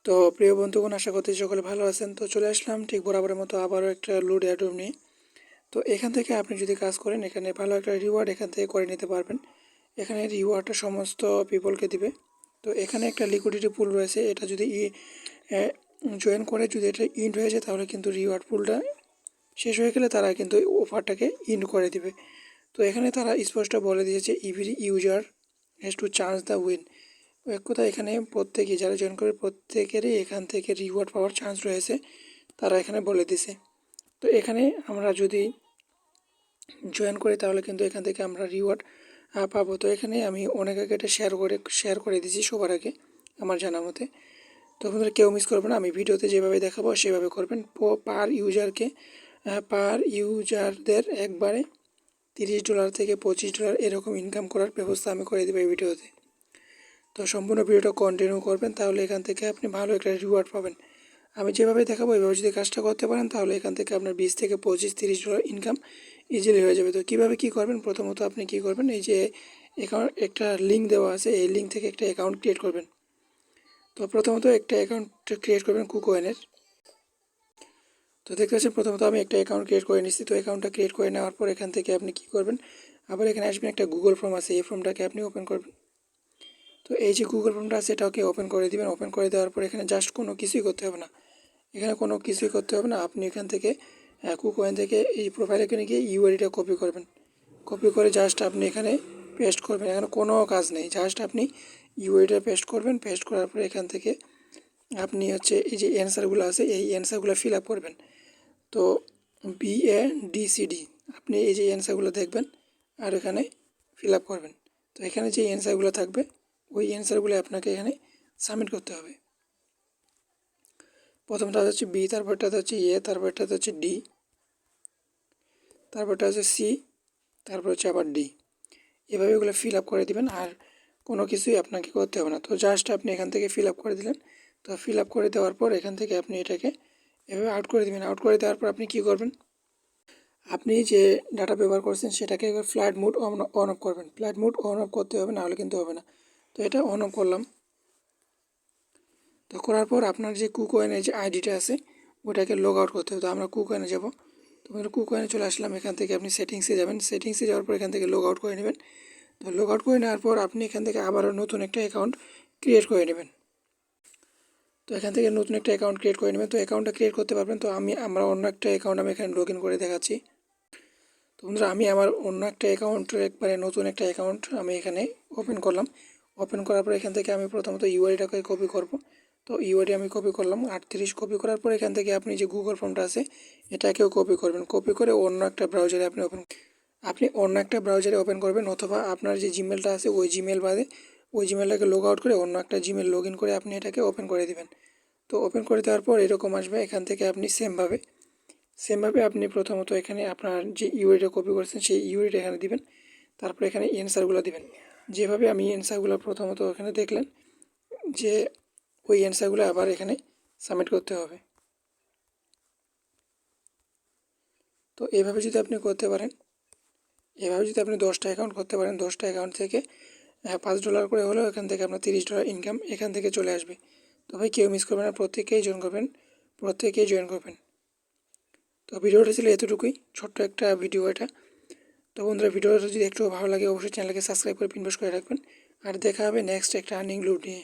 তো প্রিয় বন্ধুগণ, আশা করতে সকলে ভালো আছেন। তো চলে আসলাম ঠিক বরাবরের মতো আবারও একটা লোড এয়ারড্রপ নিয়ে। তো এখান থেকে আপনি যদি কাজ করেন, এখানে ভালো একটা রিওয়ার্ড এখান থেকে করে নিতে পারবেন। এখানে রিওয়ার্ডটা সমস্ত পিপলকে দিবে। তো এখানে একটা লিকুইডিটি পুল রয়েছে, এটা যদি জয়েন করে যদি এটা ইন্ড হয়ে যায় তাহলে কিন্তু রিওয়ার্ড পুলটা শেষ হয়ে গেলে তারা কিন্তু অফারটাকে ইন্ড করে দিবে। তো এখানে তারা স্পষ্ট বলে দিয়েছে every user has to chance the win. এক কথা এখানে প্রত্যেকে যারা জয়েন করে প্রত্যেকেরই এখান থেকে রিওয়ার্ড পাওয়ার চান্স রয়েছে, তারা এখানে বলে দিছে। তো এখানে আমরা যদি জয়েন করি তাহলে কিন্তু এখান থেকে আমরা রিওয়ার্ড পাবো। তো এখানে আমি অনেক আগে এটা শেয়ার করে দিয়েছি সবার আগে আমার জানা মতে। তো আপনারা কেউ মিস করবেন না, আমি ভিডিওতে যেভাবে দেখাবো সেভাবে করবেন। পার ইউজারদের একবারে $30 থেকে $25 এরকম ইনকাম করার ব্যবস্থা আমি করে দেবো এই ভিডিওতে। তো সম্পূর্ণ ভিডিওটা কন্টিনিউ করবেন, তাহলে এখান থেকে আপনি ভালো একটা রিওয়ার্ড পাবেন। আমি যেভাবে দেখাবো এইভাবে যদি কাজটা করতে পারেন তাহলে এখান থেকে আপনার $20 থেকে $25-30 ইনকাম ইজিলি হয়ে যাবে। তো কীভাবে কী করবেন, প্রথমত আপনি কী করবেন, এই যে অ্যাকাউন্ট একটা লিঙ্ক দেওয়া আছে, এই লিঙ্ক থেকে একটা অ্যাকাউন্ট ক্রিয়েট করবেন। তো প্রথমত একটা অ্যাকাউন্ট ক্রিয়েট করবেন কুকয়েনের। তো দেখতে পাচ্ছেন প্রথমত আমি একটা অ্যাকাউন্ট ক্রিয়েট করে নিচ্ছি। তো অ্যাকাউন্টটা ক্রিয়েট করে নেওয়ার পর এখান থেকে আপনি কী করবেন, আবার এখানে আসবেন, একটা গুগল ফর্ম আছে, এই ফর্মটাকে আপনি ওপেন করবেন। তো এই যে গুগল ফর্মটা আছে এটাকে ওপেন করে দিবেন। ওপেন করে দেওয়ার পর এখানে জাস্ট কোনো কিছুই করতে হবে না, এখানে কোনো কিছুই করতে হবে না। আপনি এখান থেকে কুকয়েন থেকে এই প্রোফাইল এখানে গিয়ে ইউআইডিটা কপি করবেন। কপি করে জাস্ট আপনি এখানে পেস্ট করবেন। এখানে কোনো কাজ নেই, জাস্ট আপনি ইউআইডিটা পেস্ট করবেন। পেস্ট করার পর এখান থেকে আপনি এই যে অ্যান্সারগুলো আছে এই অ্যান্সারগুলো ফিল আপ করবেন। তো BADCD আপনি এই যে অ্যান্সারগুলো দেখবেন আর এখানে ফিল আপ করবেন। তো এখানে যে অ্যান্সারগুলো থাকবে ওই অ্যান্সারগুলো আপনাকে এখানে সাবমিট করতে হবে। প্রথমটা হচ্ছে বি, তারপরটা হচ্ছে এ, তারপরটা হচ্ছে ডি, তারপরটা হচ্ছে সি, তারপর হচ্ছে আবার ডি। এভাবে এগুলো ফিল আপ করে দিবেন, আর কোনো কিছুই আপনাকে করতে হবে না। তো জাস্ট আপনি এখান থেকে ফিল আপ করে দিলেন। তো ফিল আপ করে দেওয়ার পর এখান থেকে আপনি এটাকে এভাবে আউট করে দেবেন। আউট করে দেওয়ার পর আপনি কী করবেন, আপনি যে ডাটা ব্যবহার করছেন সেটাকে এবার ফ্লাইট মোড অন অফ করবেন। ফ্লাইট মোড অন অফ করতে হবে, নাহলে কিন্তু হবে না। তো এটা অন অফ করলাম। তো করার পর আপনার যে কুকয়েনের যে আইডিটা আছে ওটাকে লগ আউট করতে হবে। তো আমরা কুকয়েনে যাব। তো আমরা কুকয়েনে চলে আসলাম। এখান থেকে আপনি সেটিংসে যাবেন। সেটিংসে যাওয়ার পর এখান থেকে লগ আউট করে নেবেন। তো লগ আউট করে নেওয়ার পর আপনি এখান থেকে আবারও নতুন একটা অ্যাকাউন্ট ক্রিয়েট করে নেবেন। তো এখান থেকে নতুন একটা অ্যাকাউন্ট ক্রিয়েট করে নেবেন। তো অ্যাকাউন্টটা ক্রিয়েট করতে পারবেন। তো আমরা অন্য একটা অ্যাকাউন্ট আমি এখানে লগ ইন করে দেখাচ্ছি। তো বন্ধুরা, আমি আমার অন্য একটা অ্যাকাউন্টের একবারে নতুন একটা অ্যাকাউন্ট আমি এখানে ওপেন করলাম। ওপেন করার পর এখান থেকে আমি প্রথমত ইউআইডিটাকে কপি করব। তো ইউআইডি আমি কপি করলাম 38। কপি করার পর এখান থেকে আপনি যে গুগল ফর্মটা আছে এটাকেও কপি করবেন। কপি করে অন্য একটা ব্রাউজারে ওপেন করবেন, অথবা আপনার যে জিমেলটা আছে ওই জিমেল বাদে ওই জিমেলটাকে লগ আউট করে অন্য একটা জিমেল লগ ইন করে আপনি এটাকে ওপেন করে দেবেন। তো ওপেন করে দেওয়ার পর এরকম আসবে। এখান থেকে আপনি সেমভাবে আপনি প্রথমত এখানে আপনার যে ইউআইডিটা কপি করেছেন সেই ইউআইডিটা এখানে দিবেন। তারপর এখানে অ্যান্সারগুলো দিবেন। যেভাবে আমি অ্যান্সারগুলো প্রথমত এখানে দেখলেন যে ওই অ্যান্সারগুলো আবার এখানে সাবমিট করতে হবে। তো এভাবে যদি আপনি করতে পারেন, এভাবে যদি আপনি 10টা অ্যাকাউন্ট করতে পারেন, 10টা অ্যাকাউন্ট থেকে $5 করে হলেও এখান থেকে আপনার $30 ইনকাম এখান থেকে চলে আসবে। তো ভাই কেউ মিস করবেন না, প্রত্যেকেই জয়েন করবেন। তো ভিডিওটা ছিল এতটুকুই, ছোট্ট একটা ভিডিও এটা। তো বন্ধুরা, ভিডিওটা যদি একটু ভালো লাগে অবশ্যই চ্যানেলকে সাবস্ক্রাইব করে পিন প্রেস করে রাখবেন। আর দেখা হবে নেক্সট একটা আর্নিং লুট নিয়ে।